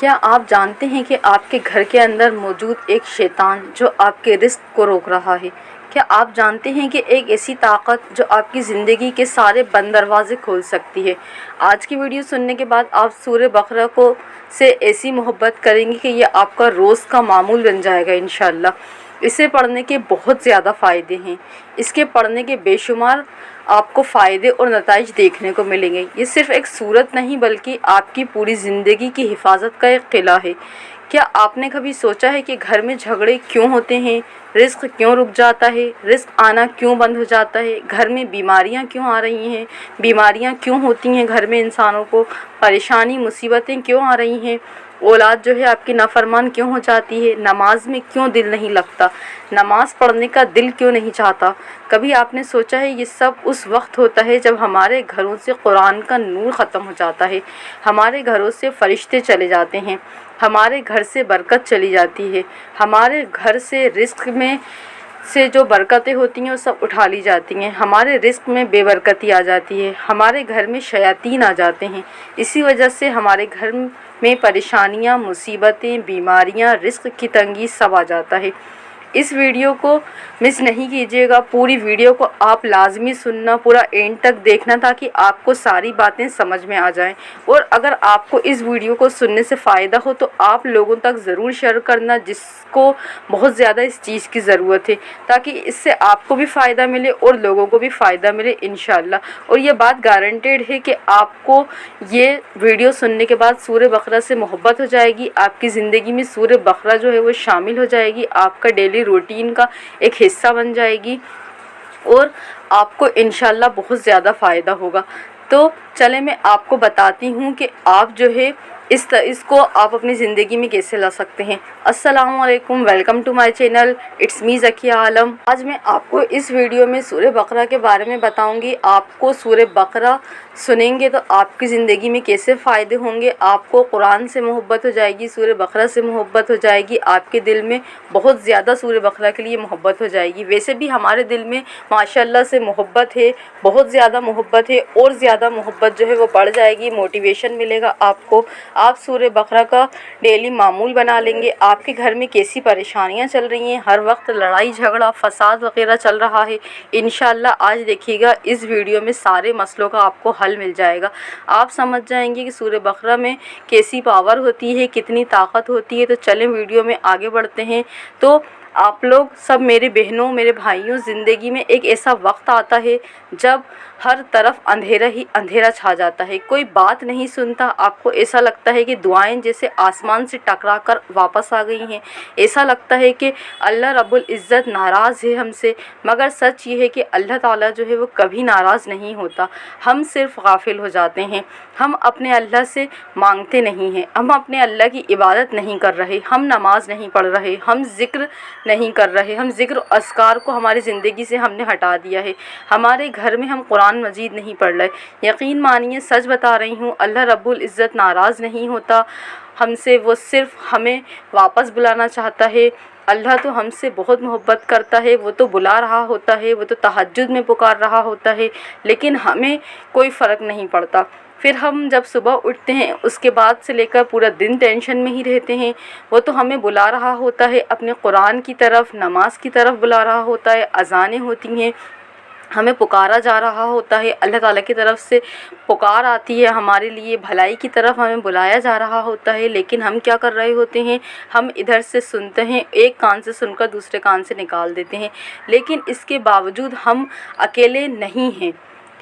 کیا آپ جانتے ہیں کہ آپ کے گھر کے اندر موجود ایک شیطان جو آپ کے رزق کو روک رہا ہے؟ کیا آپ جانتے ہیں کہ ایک ایسی طاقت جو آپ کی زندگی کے سارے بند دروازے کھول سکتی ہے؟ آج کی ویڈیو سننے کے بعد آپ سورہ بقرہ سے ایسی محبت کریں گے کہ یہ آپ کا روز کا معمول بن جائے گا انشاءاللہ۔ اسے پڑھنے کے بہت زیادہ فائدے ہیں، اس کے پڑھنے کے بے شمار آپ کو فائدے اور نتائج دیکھنے کو ملیں گے۔ یہ صرف ایک صورت نہیں بلکہ آپ کی پوری زندگی کی حفاظت کا ایک قلعہ ہے۔ کیا آپ نے کبھی سوچا ہے کہ گھر میں جھگڑے کیوں ہوتے ہیں؟ رزق کیوں رک جاتا ہے؟ رزق آنا کیوں بند ہو جاتا ہے؟ گھر میں بیماریاں کیوں آ رہی ہیں؟ بیماریاں کیوں ہوتی ہیں گھر میں انسانوں کو؟ پریشانی مصیبتیں کیوں آ رہی ہیں؟ اولاد جو ہے آپ کی نافرمان کیوں ہو جاتی ہے؟ نماز میں کیوں دل نہیں لگتا؟ نماز پڑھنے کا دل کیوں نہیں چاہتا؟ کبھی آپ نے سوچا ہے یہ سب اس وقت ہوتا ہے جب ہمارے گھروں سے قرآن کا نور ختم ہو جاتا ہے، ہمارے گھروں سے فرشتے چلے جاتے ہیں، ہمارے گھر سے برکت چلی جاتی ہے، ہمارے گھر سے رزق میں سے جو برکتیں ہوتی ہیں وہ سب اٹھا لی جاتی ہیں، ہمارے رزق میں بے برکتی آ جاتی ہے، ہمارے گھر میں شیاطین آ جاتے ہیں۔ اسی وجہ سے ہمارے گھر میں پریشانیاں، مصیبتیں، بیماریاں، رزق کی تنگی سب آ جاتا ہے۔ اس ویڈیو کو مس نہیں کیجیے گا، پوری ویڈیو کو آپ لازمی سننا، پورا اینڈ تک دیکھنا تاکہ آپ کو ساری باتیں سمجھ میں آ جائیں۔ اور اگر آپ کو اس ویڈیو کو سننے سے فائدہ ہو تو آپ لوگوں تک ضرور شیئر کرنا جس کو بہت زیادہ اس چیز کی ضرورت ہے، تاکہ اس سے آپ کو بھی فائدہ ملے اور لوگوں کو بھی فائدہ ملے انشاءاللہ۔ اور یہ بات گارنٹیڈ ہے کہ آپ کو یہ ویڈیو سننے کے بعد سورہ بقرہ سے محبت ہو جائے گی، آپ کی زندگی میں سورہ بقرہ جو ہے وہ شامل ہو جائے گی، آپ کا ڈیلی روٹین کا ایک حصہ بن جائے گی اور آپ کو انشاءاللہ بہت زیادہ فائدہ ہوگا۔ تو چلیں میں آپ کو بتاتی ہوں کہ آپ جو ہے اس کو آپ اپنی زندگی میں کیسے لا سکتے ہیں۔ السلام علیکم، welcome to my channel, it's me Zakia Alam. آج میں آپ کو اس ویڈیو میں سورہ بقرہ کے بارے میں بتاؤں گی۔ آپ کو سورہ بقرہ سنیں گے تو آپ کی زندگی میں کیسے فائدے ہوں گے، آپ کو قرآن سے محبت ہو جائے گی، سورہ بقرہ سے محبت ہو جائے گی، آپ کے دل میں بہت زیادہ سورہ بقرہ کے لیے محبت ہو جائے گی۔ ویسے بھی ہمارے دل میں ماشاءاللہ سے محبت ہے، بہت زیادہ محبت ہے، اور زیادہ محبت جو ہے وہ بڑھ جائے گی، موٹیویشن ملے گا آپ کو۔ آپ سورہ بقرہ کا ڈیلی معمول بنا لیں گے۔ آپ کے گھر میں کیسی پریشانیاں چل رہی ہیں، ہر وقت لڑائی جھگڑا فساد وغیرہ چل رہا ہے، انشاءاللہ آج دیکھیے گا اس ویڈیو میں سارے مسئلوں کا آپ کو حل مل جائے گا۔ آپ سمجھ جائیں گے کہ سورہ بقرہ میں کیسی پاور ہوتی ہے، کتنی طاقت ہوتی ہے۔ تو چلیں ویڈیو میں آگے بڑھتے ہیں۔ تو آپ لوگ سب میرے بہنوں، میرے بھائیوں، زندگی میں ایک ایسا وقت آتا ہے جب ہر طرف اندھیرا ہی اندھیرا چھا جاتا ہے، کوئی بات نہیں سنتا، آپ کو ایسا لگتا ہے کہ دعائیں جیسے آسمان سے ٹکرا کر واپس آ گئی ہیں، ایسا لگتا ہے کہ اللہ رب العزت ناراض ہے ہم سے، مگر سچ یہ ہے کہ اللہ تعالیٰ جو ہے وہ کبھی ناراض نہیں ہوتا۔ ہم صرف غافل ہو جاتے ہیں، ہم اپنے اللہ سے مانگتے نہیں ہیں، ہم اپنے اللہ کی عبادت نہیں کر رہے، ہم نماز نہیں پڑھ رہے، ہم ذکر نہیں کر رہے، ہم ذکر و اذکار کو ہماری زندگی سے ہم نے ہٹا دیا ہے، ہمارے گھر میں ہم قرآن مجید نہیں پڑھ رہے۔ یقین مانیے، سچ بتا رہی ہوں، اللہ رب العزت ناراض نہیں ہوتا ہم سے، وہ صرف ہمیں واپس بلانا چاہتا ہے۔ اللہ تو ہم سے بہت محبت کرتا ہے، وہ تو بلا رہا ہوتا ہے، وہ تو تہجد میں پکار رہا ہوتا ہے، لیکن ہمیں کوئی فرق نہیں پڑتا۔ پھر ہم جب صبح اٹھتے ہیں اس کے بعد سے لے کر پورا دن ٹینشن میں ہی رہتے ہیں۔ وہ تو ہمیں بلا رہا ہوتا ہے اپنے قرآن کی طرف، نماز کی طرف بلا رہا ہوتا ہے، اذانیں ہوتی ہیں، ہمیں پکارا جا رہا ہوتا ہے، اللہ تعالیٰ کی طرف سے پکار آتی ہے ہمارے لیے، بھلائی کی طرف ہمیں بلایا جا رہا ہوتا ہے، لیکن ہم کیا کر رہے ہوتے ہیں، ہم ادھر سے سنتے ہیں، ایک کان سے سن کر دوسرے کان سے نکال دیتے ہیں۔ لیکن اس کے باوجود ہم اکیلے نہیں ہیں،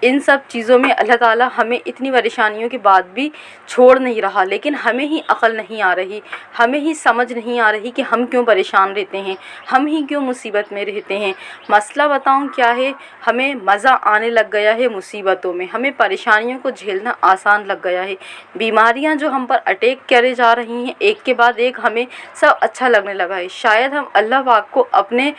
ان سب چیزوں میں اللہ تعالیٰ ہمیں اتنی پریشانیوں کے بعد بھی چھوڑ نہیں رہا، لیکن ہمیں ہی عقل نہیں آ رہی، ہمیں ہی سمجھ نہیں آ رہی کہ ہم کیوں پریشان رہتے ہیں، ہم ہی کیوں مصیبت میں رہتے ہیں۔ مسئلہ بتاؤں کیا ہے، ہمیں مزہ آنے لگ گیا ہے مصیبتوں میں، ہمیں پریشانیوں کو جھیلنا آسان لگ گیا ہے، بیماریاں جو ہم پر اٹیک کرے جا رہی ہیں ایک کے بعد ایک، ہمیں سب اچھا لگنے لگا ہے۔ شاید ہم اللہ پاک کو اپنے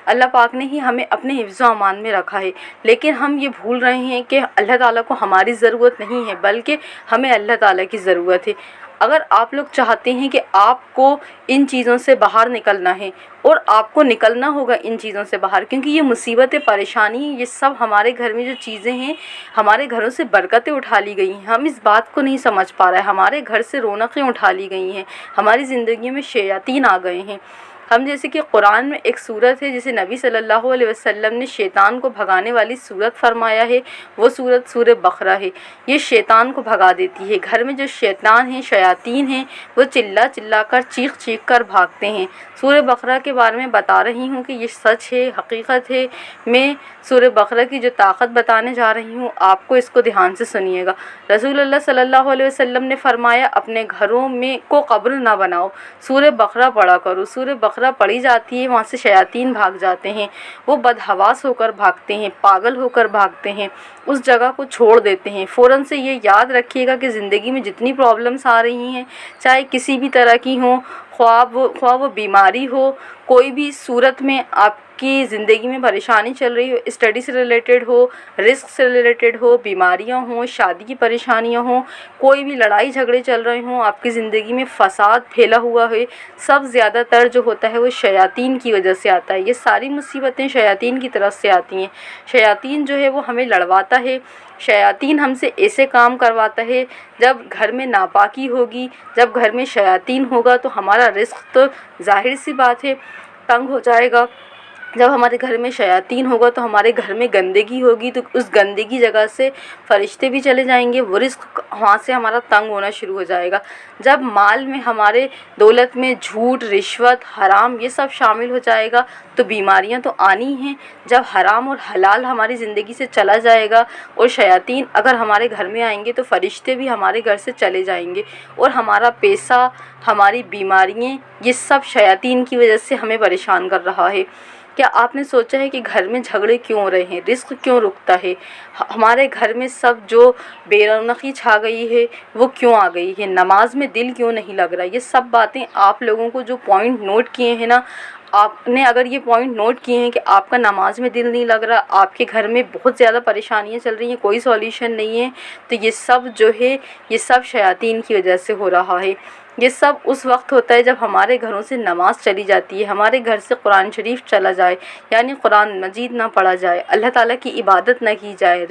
اللہ پاک نے ہی ہمیں اپنے حفظ و امان میں رکھا ہے، لیکن ہم یہ بھول رہے ہیں کہ اللہ تعالیٰ کو ہماری ضرورت نہیں ہے بلکہ ہمیں اللہ تعالیٰ کی ضرورت ہے۔ اگر آپ لوگ چاہتے ہیں کہ آپ کو ان چیزوں سے باہر نکلنا ہے، اور آپ کو نکلنا ہوگا ان چیزوں سے باہر، کیونکہ یہ مصیبتیں، پریشانی، یہ سب ہمارے گھر میں جو چیزیں ہیں، ہمارے گھروں سے برکتیں اٹھا لی گئی ہیں، ہم اس بات کو نہیں سمجھ پا رہے ہیں، ہمارے گھر سے رونقیں اٹھا لی گئی ہیں، ہماری زندگی میں شیاطین آ گئے ہیں۔ ہم جیسے کہ قرآن میں ایک صورت ہے جسے نبی صلی اللہ علیہ وسلم نے شیطان کو بھگانے والی صورت فرمایا ہے، وہ صورت سورہ بقرہ ہے۔ یہ شیطان کو بھگا دیتی ہے۔ گھر میں جو شیطان ہیں، شیاطین ہیں، وہ چلا چلا کر، چیخ چیخ کر بھاگتے ہیں۔ سورہ بقرہ کے بارے میں بتا رہی ہوں کہ یہ سچ ہے، حقیقت ہے۔ میں سورہ بقرہ کی جو طاقت بتانے جا رہی ہوں، آپ کو اس کو دھیان سے سنیے گا۔ رسول اللہ صلی اللہ علیہ وسلم نے فرمایا، اپنے گھروں میں کو قبر نہ بناؤ، سورہ بقرہ پڑھا کرو۔ سورہ بقرہ پڑھی جاتی ہے، وہاں سے شیاطین بھاگ جاتے ہیں، وہ بدحواس ہو کر بھاگتے ہیں، پاگل ہو کر بھاگتے ہیں، اس جگہ کو چھوڑ دیتے ہیں۔ فوراً سے یہ یاد رکھیے گا کہ زندگی میں جتنی پرابلمس آ رہی ہیں، چاہے کسی بھی طرح کی ہوں، خواہ وہ بیماری ہو، کوئی بھی صورت میں آپ کی زندگی میں پریشانی چل رہی ہو، اسٹڈی سے ریلیٹڈ ہو، رزق سے ریلیٹڈ ہو، بیماریاں ہوں، شادی کی پریشانیاں ہوں، کوئی بھی لڑائی جھگڑے چل رہے ہوں، آپ کی زندگی میں فساد پھیلا ہوا ہے، سب زیادہ تر جو ہوتا ہے وہ شیاطین کی وجہ سے آتا ہے۔ یہ ساری مصیبتیں شیاطین کی طرف سے آتی ہیں۔ شیاطین جو ہے وہ ہمیں لڑواتا ہے، شیاطین ہم سے ایسے کام کرواتا ہے۔ جب گھر میں ناپاکی ہوگی، جب گھر میں شیاطین ہوگا تو ہمارا رزق تو ظاہر سی بات ہے تنگ ہو جائے گا۔ جب ہمارے گھر میں شیاطین ہوگا تو ہمارے گھر میں گندگی ہوگی، تو اس گندگی جگہ سے فرشتے بھی چلے جائیں گے، وہ رزق وہاں سے ہمارا تنگ ہونا شروع ہو جائے گا۔ جب مال میں، ہمارے دولت میں جھوٹ، رشوت، حرام یہ سب شامل ہو جائے گا تو بیماریاں تو آنی ہیں۔ جب حرام اور حلال ہماری زندگی سے چلا جائے گا اور شیاطین اگر ہمارے گھر میں آئیں گے تو فرشتے بھی ہمارے گھر سے چلے جائیں گے، اور ہمارا پیسہ، ہماری بیماریاں، یہ سب شیاطین کی وجہ سے ہمیں پریشان کر رہا ہے۔ کیا آپ نے سوچا ہے کہ گھر میں جھگڑے کیوں ہو رہے ہیں، رزق کیوں رکتا ہے، ہمارے گھر میں سب جو بے رونقی چھا گئی ہے وہ کیوں آ گئی ہے، نماز میں دل کیوں نہیں لگ رہا؟ یہ سب باتیں آپ لوگوں کو جو پوائنٹ نوٹ کیے ہیں نا، آپ نے اگر یہ پوائنٹ نوٹ کیے ہیں کہ آپ کا نماز میں دل نہیں لگ رہا، آپ کے گھر میں بہت زیادہ پریشانیاں چل رہی ہیں، کوئی سولیوشن نہیں ہے، تو یہ سب جو ہے یہ سب شیاطین کی وجہ سے ہو رہا ہے۔ یہ سب اس وقت ہوتا ہے جب ہمارے گھروں سے نماز چلی جاتی ہے، ہمارے گھر سے قرآن شریف چلا جائے، یعنی قرآن مجید نہ پڑھا جائے، اللہ تعالیٰ کی عبادت نہ کی جائے،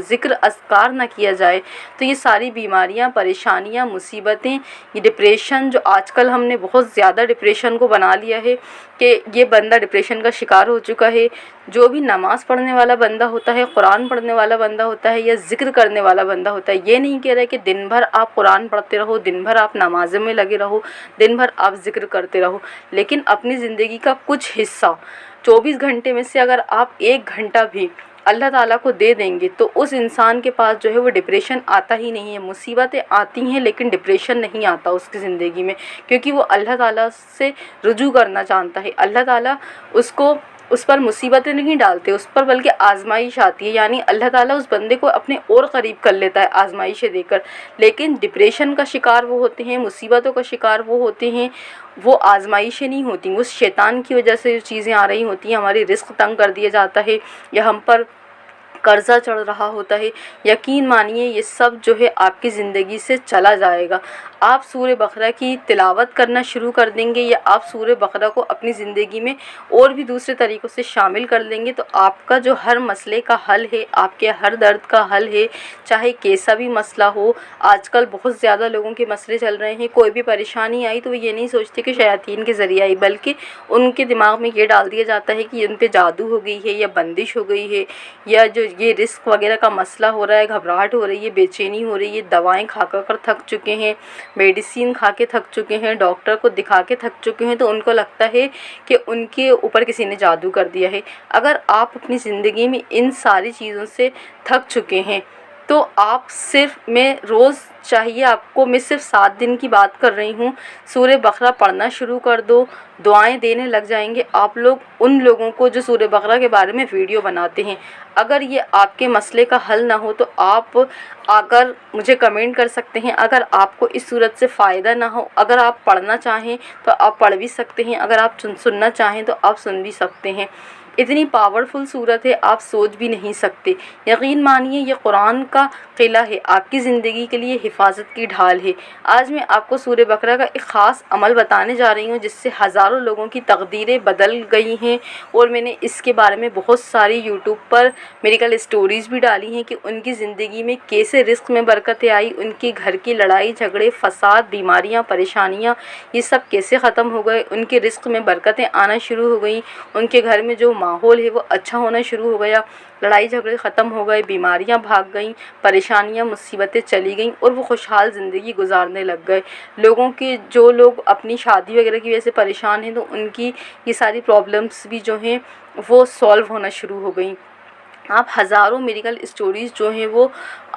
ذکر اذکار نہ کیا جائے، تو یہ ساری بیماریاں، پریشانیاں، مصیبتیں، یہ ڈپریشن، جو آج کل ہم نے بہت زیادہ ڈپریشن کو بنا لیا ہے کہ یہ بندہ ڈپریشن کا شکار ہو چکا ہے۔ جو بھی نماز پڑھنے والا بندہ ہوتا ہے، قرآن پڑھنے والا بندہ ہوتا ہے، یا ذکر کرنے والا بندہ ہوتا ہے، یہ نہیں کہہ رہا کہ دن بھر آپ قرآن پڑھتے رہو، دن بھر آپ نمازوں میں لگے رہو، دن بھر آپ ذکر کرتے رہو، لیکن اپنی زندگی کا کچھ حصہ 24 گھنٹے میں سے اگر آپ 1 گھنٹہ بھی اللہ تعالیٰ کو دے دیں گے تو اس انسان کے پاس جو ہے وہ ڈپریشن آتا ہی نہیں ہے۔ مصیبتیں آتی ہیں لیکن ڈپریشن نہیں آتا اس کی زندگی میں، کیونکہ وہ اللہ تعالیٰ سے رجوع کرنا جانتا ہے۔ اللہ تعالیٰ اس پر مصیبتیں نہیں ڈالتے، اس پر بلکہ آزمائش آتی ہے، یعنی اللہ تعالیٰ اس بندے کو اپنے اور قریب کر لیتا ہے آزمائشیں دے کر۔ لیکن ڈپریشن کا شکار وہ ہوتے ہیں، مصیبتوں کا شکار وہ ہوتے ہیں، وہ آزمائشیں نہیں ہوتی، وہ شیطان کی وجہ سے جو چیزیں آ رہی ہوتی ہیں، ہماری رزق تنگ کر دیا جاتا ہے، یا ہم پر قرضہ چڑھ رہا ہوتا ہے۔ یقین مانیے یہ سب جو ہے آپ کی زندگی سے چلا جائے گا۔ آپ سورہ بقرہ کی تلاوت کرنا شروع کر دیں گے، یا آپ سورہ بقرہ کو اپنی زندگی میں اور بھی دوسرے طریقوں سے شامل کر لیں گے، تو آپ کا جو ہر مسئلے کا حل ہے، آپ کے ہر درد کا حل ہے، چاہے کیسا بھی مسئلہ ہو۔ آج کل بہت زیادہ لوگوں کے مسئلے چل رہے ہیں، کوئی بھی پریشانی آئی تو وہ یہ نہیں سوچتے کہ شیاطین کے ذریعہ آئی، بلکہ ان کے دماغ میں یہ ڈال دیا جاتا ہے کہ ان پہ جادو ہو گئی ہے، یا بندش ہو گئی ہے، یا جو یہ رزق وغیرہ کا مسئلہ ہو رہا ہے، گھبراہٹ ہو رہی ہے، بے چینی ہو رہی ہے، دوائیں کھا کر تھک چکے ہیں، میڈیسین کھا کے تھک چکے ہیں، ڈاکٹر کو دکھا کے تھک چکے ہیں، تو ان کو لگتا ہے کہ ان کے اوپر کسی نے جادو کر دیا ہے۔ اگر آپ اپنی زندگی میں ان ساری چیزوں سے تھک چکے ہیں تو آپ صرف میں روز چاہیے آپ کو، میں صرف 7 دن کی بات کر رہی ہوں، سورہ بقرہ پڑھنا شروع کر دو، دعائیں دینے لگ جائیں گے آپ لوگ ان لوگوں کو جو سورہ بقرہ کے بارے میں ویڈیو بناتے ہیں۔ اگر یہ آپ کے مسئلے کا حل نہ ہو تو آپ اگر مجھے کمنٹ کر سکتے ہیں، اگر آپ کو اس صورت سے فائدہ نہ ہو، اگر آپ پڑھنا چاہیں تو آپ پڑھ بھی سکتے ہیں، اگر آپ سننا چاہیں تو آپ سن بھی سکتے ہیں۔ اتنی پاورفل صورت ہے، آپ سوچ بھی نہیں سکتے۔ یقین مانیے یہ قرآن کا قلعہ ہے، آپ کی زندگی کے لیے حفاظت کی ڈھال ہے۔ آج میں آپ کو سورہ بقرہ کا ایک خاص عمل بتانے جا رہی ہوں جس سے ہزاروں لوگوں کی تقدیریں بدل گئی ہیں، اور میں نے اس کے بارے میں بہت ساری یوٹیوب پر میڈیکل اسٹوریز بھی ڈالی ہیں کہ ان کی زندگی میں کیسے رزق میں برکتیں آئی، ان کے گھر کی لڑائی جھگڑے، فساد، بیماریاں، پریشانیاں، یہ سب کیسے ختم ہو گئے، ان کے رزق میں برکتیں آنا شروع ہو گئیں، ان کے گھر میں جو ماحول ہے وہ اچھا ہونا شروع ہو گیا، لڑائی جھگڑے ختم ہو گئے، بیماریاں بھاگ گئیں، پریشانیاں مصیبتیں چلی گئیں، اور وہ خوشحال زندگی گزارنے لگ گئے۔ لوگوں کی جو لوگ اپنی شادی وغیرہ کی وجہ سے پریشان ہیں تو ان کی یہ ساری پرابلمس بھی جو ہیں وہ سولو ہونا شروع ہو گئیں۔ آپ ہزاروں میڈیکل اسٹوریز جو ہیں وہ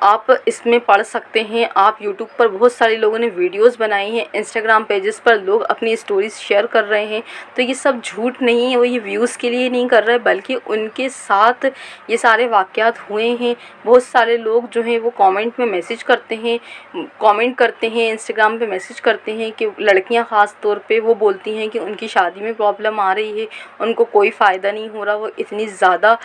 آپ اس میں پڑھ سکتے ہیں۔ آپ یوٹیوب پر بہت سارے لوگوں نے ویڈیوز بنائی ہیں، انسٹاگرام پیجز پر لوگ اپنی اسٹوریز شیئر کر رہے ہیں، تو یہ سب جھوٹ نہیں ہے، وہ یہ ویوز کے لیے نہیں کر رہے بلکہ ان کے ساتھ یہ سارے واقعات ہوئے ہیں۔ بہت سارے لوگ جو ہیں وہ کامنٹ میں میسیج کرتے ہیں، انسٹاگرام پہ میسیج کرتے ہیں کہ لڑکیاں خاص طور پہ وہ بولتی ہیں کہ ان کی شادی میں پرابلم آ رہی ہے، ان کو کوئی فائدہ نہیں ہو رہا، وہ اتنی زیادہ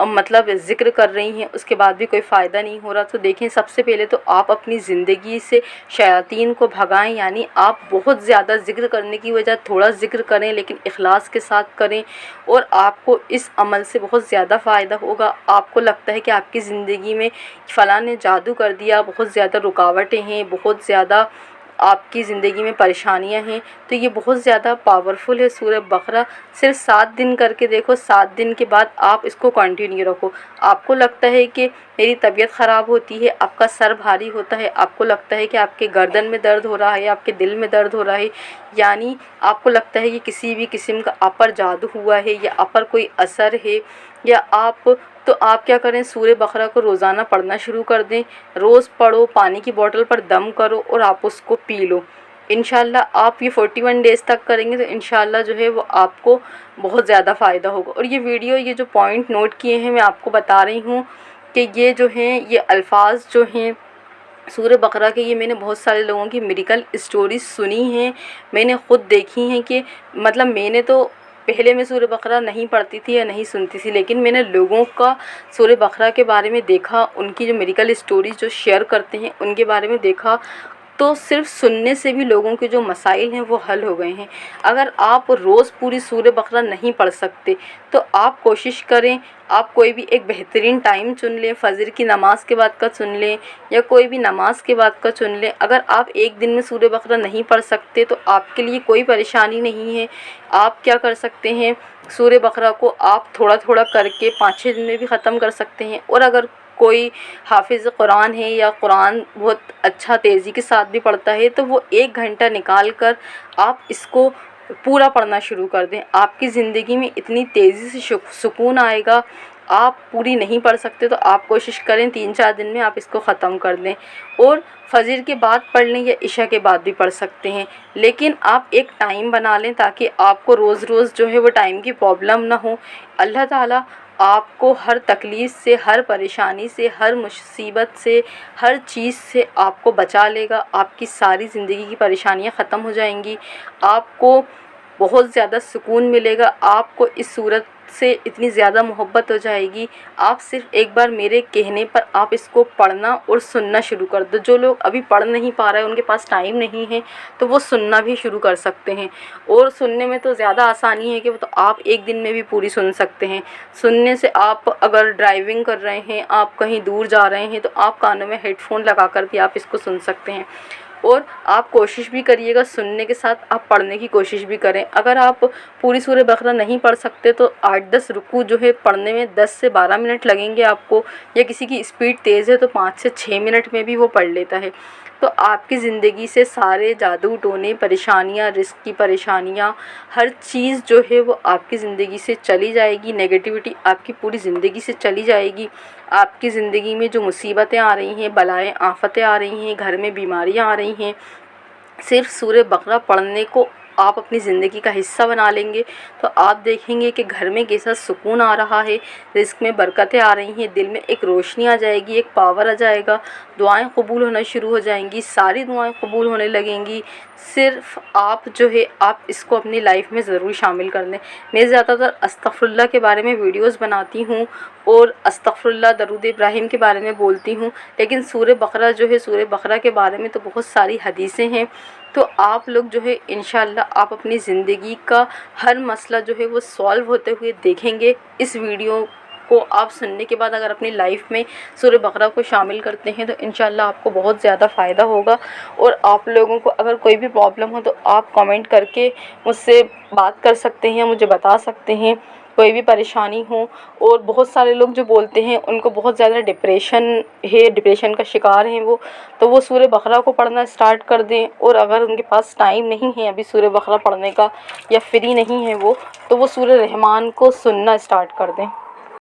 مطلب ذکر کر رہی ہیں اس کے بعد بھی کوئی فائدہ نہیں ہو رہا۔ تو دیکھیں، سب سے پہلے تو آپ اپنی زندگی سے شیاطین کو بھگائیں، یعنی آپ بہت زیادہ ذکر کرنے کی وجہ تھوڑا ذکر کریں لیکن اخلاص کے ساتھ کریں، اور آپ کو اس عمل سے بہت زیادہ فائدہ ہوگا۔ آپ کو لگتا ہے کہ آپ کی زندگی میں فلاں نے جادو کر دیا، بہت زیادہ رکاوٹیں ہیں، بہت زیادہ آپ کی زندگی میں پریشانیاں ہیں، تو یہ بہت زیادہ پاورفل ہے سورہ بقرہ۔ صرف 7 دن کر کے دیکھو، 7 دن کے بعد آپ اس کو کنٹینیو رکھو۔ آپ کو لگتا ہے کہ میری طبیعت خراب ہوتی ہے، آپ کا سر بھاری ہوتا ہے، آپ کو لگتا ہے کہ آپ کے گردن میں درد ہو رہا ہے، آپ کے دل میں درد ہو رہا ہے، یعنی آپ کو لگتا ہے کہ کسی بھی قسم کا آپ پر جادو ہوا ہے یا آپ پر کوئی اثر ہے، یا تو آپ کیا کریں، سورہ بقرہ کو روزانہ پڑھنا شروع کر دیں۔ روز پڑھو، پانی کی بوٹل پر دم کرو اور آپ اس کو پی لو۔ انشاءاللہ آپ یہ 41 ڈیز تک کریں گے تو انشاءاللہ جو ہے وہ آپ کو بہت زیادہ فائدہ ہوگا۔ اور یہ ویڈیو، یہ جو پوائنٹ نوٹ کیے ہیں میں آپ کو بتا رہی ہوں کہ یہ جو ہیں یہ الفاظ جو ہیں سورہ بقرہ کے، یہ میں نے بہت سارے لوگوں کی میڈیکل اسٹوریز سنی ہیں، میں نے خود دیکھی ہیں کہ مطلب میں نے تو پہلے میں سورہ بقرہ نہیں پڑھتی تھی یا نہیں سنتی تھی، لیکن میں نے لوگوں کا سورہ بقرہ کے بارے میں دیکھا، ان کی جو میڈیکل اسٹوریز جو شیئر کرتے ہیں ان کے بارے میں دیکھا، تو صرف سننے سے بھی لوگوں کے جو مسائل ہیں وہ حل ہو گئے ہیں۔ اگر آپ روز پوری سورہ بقرہ نہیں پڑھ سکتے تو آپ کوشش کریں، آپ کوئی بھی ایک بہترین ٹائم چن لیں، فجر کی نماز کے بعد کا چن لیں یا کوئی بھی نماز کے بعد کا چن لیں۔ اگر آپ ایک دن میں سورہ بقرہ نہیں پڑھ سکتے تو آپ کے لیے کوئی پریشانی نہیں ہے، آپ کیا کر سکتے ہیں، سورہ بقرہ کو آپ تھوڑا تھوڑا کر کے 5-6 دن میں بھی ختم کر سکتے ہیں۔ اور اگر کوئی حافظ قرآن ہے یا قرآن بہت اچھا تیزی کے ساتھ بھی پڑھتا ہے تو وہ 1 گھنٹہ نکال کر آپ اس کو پورا پڑھنا شروع کر دیں۔ آپ کی زندگی میں اتنی تیزی سے سکون آئے گا۔ آپ پوری نہیں پڑھ سکتے تو آپ کوشش کریں 3-4 دن میں آپ اس کو ختم کر دیں، اور فجر کے بعد پڑھ لیں یا عشاء کے بعد بھی پڑھ سکتے ہیں، لیکن آپ ایک ٹائم بنا لیں تاکہ آپ کو روز روز جو ہے وہ ٹائم کی پرابلم نہ ہو۔ اللہ تعالیٰ آپ کو ہر تکلیف سے، ہر پریشانی سے، ہر مصیبت سے، ہر چیز سے آپ کو بچا لے گا۔ آپ کی ساری زندگی کی پریشانیاں ختم ہو جائیں گی، آپ کو بہت زیادہ سکون ملے گا، آپ کو اس صورت سے اتنی زیادہ محبت ہو جائے گی۔ آپ صرف ایک بار میرے کہنے پر آپ اس کو پڑھنا اور سننا شروع کر دو۔ جو لوگ ابھی پڑھ نہیں پا رہے، ان کے پاس ٹائم نہیں ہے، تو وہ سننا بھی شروع کر سکتے ہیں، اور سننے میں تو زیادہ آسانی ہے کہ وہ تو آپ ایک دن میں بھی پوری سن سکتے ہیں۔ سننے سے آپ اگر ڈرائیونگ کر رہے ہیں، آپ کہیں دور جا رہے ہیں، تو آپ کانوں میں ہیڈ فون لگا کر بھی آپ اس کو سن سکتے ہیں، اور آپ کوشش بھی کریے گا سننے کے ساتھ آپ پڑھنے کی کوشش بھی کریں۔ اگر آپ پوری سورہ بقرہ نہیں پڑھ سکتے تو 8-10 رکوع جو ہے پڑھنے میں 10 سے 12 منٹ لگیں گے آپ کو، یا کسی کی اسپیڈ تیز ہے تو 5 سے 6 منٹ میں بھی وہ پڑھ لیتا ہے۔ تو آپ کی زندگی سے سارے جادو ٹونے، پریشانیاں، رزق کی پریشانیاں، ہر چیز جو ہے وہ آپ کی زندگی سے چلی جائے گی، نیگیٹیوٹی آپ کی پوری زندگی سے چلی جائے گی۔ آپ کی زندگی میں جو مصیبتیں آ رہی ہیں، بلائیں آفتیں آ رہی ہیں، گھر میں بیماریاں آ رہی ہیں، صرف سورہ بقرہ پڑھنے کو آپ اپنی زندگی کا حصہ بنا لیں گے تو آپ دیکھیں گے کہ گھر میں کیسا سکون آ رہا ہے، رزق میں برکتیں آ رہی ہیں، دل میں ایک روشنی آ جائے گی، ایک پاور آ جائے گا، دعائیں قبول ہونا شروع ہو جائیں گی، ساری دعائیں قبول ہونے لگیں گی۔ صرف آپ جو ہے آپ اس کو اپنی لائف میں ضرور شامل کر لیں۔ میں زیادہ تر استغفر اللہ کے بارے میں ویڈیوز بناتی ہوں اور استغفر اللہ، درود ابراہیم کے بارے میں بولتی ہوں، لیکن سورہ بقرہ جو ہے، سورہ بقرہ کے بارے میں تو بہت ساری حدیثیں ہیں۔ تو آپ لوگ جو ہے انشاءاللہ آپ اپنی زندگی کا ہر مسئلہ جو ہے وہ سالو ہوتے ہوئے دیکھیں گے۔ اس ویڈیو کو آپ سننے کے بعد اگر اپنی لائف میں سورہ بقرہ کو شامل کرتے ہیں تو انشاءاللہ آپ کو بہت زیادہ فائدہ ہوگا۔ اور آپ لوگوں کو اگر کوئی بھی پرابلم ہو تو آپ کامنٹ کر کے مجھ سے بات کر سکتے ہیں، مجھے بتا سکتے ہیں کوئی بھی پریشانی ہو۔ اور بہت سارے لوگ جو بولتے ہیں ان کو بہت زیادہ ڈپریشن ہے، ڈپریشن کا شکار ہیں وہ، تو وہ سورہ بقرہ کو پڑھنا اسٹارٹ کر دیں۔ اور اگر ان کے پاس ٹائم نہیں ہے ابھی سورہ بقرہ پڑھنے کا یا فری نہیں ہے وہ، تو وہ سورہ رحمان کو سننا اسٹارٹ کر دیں۔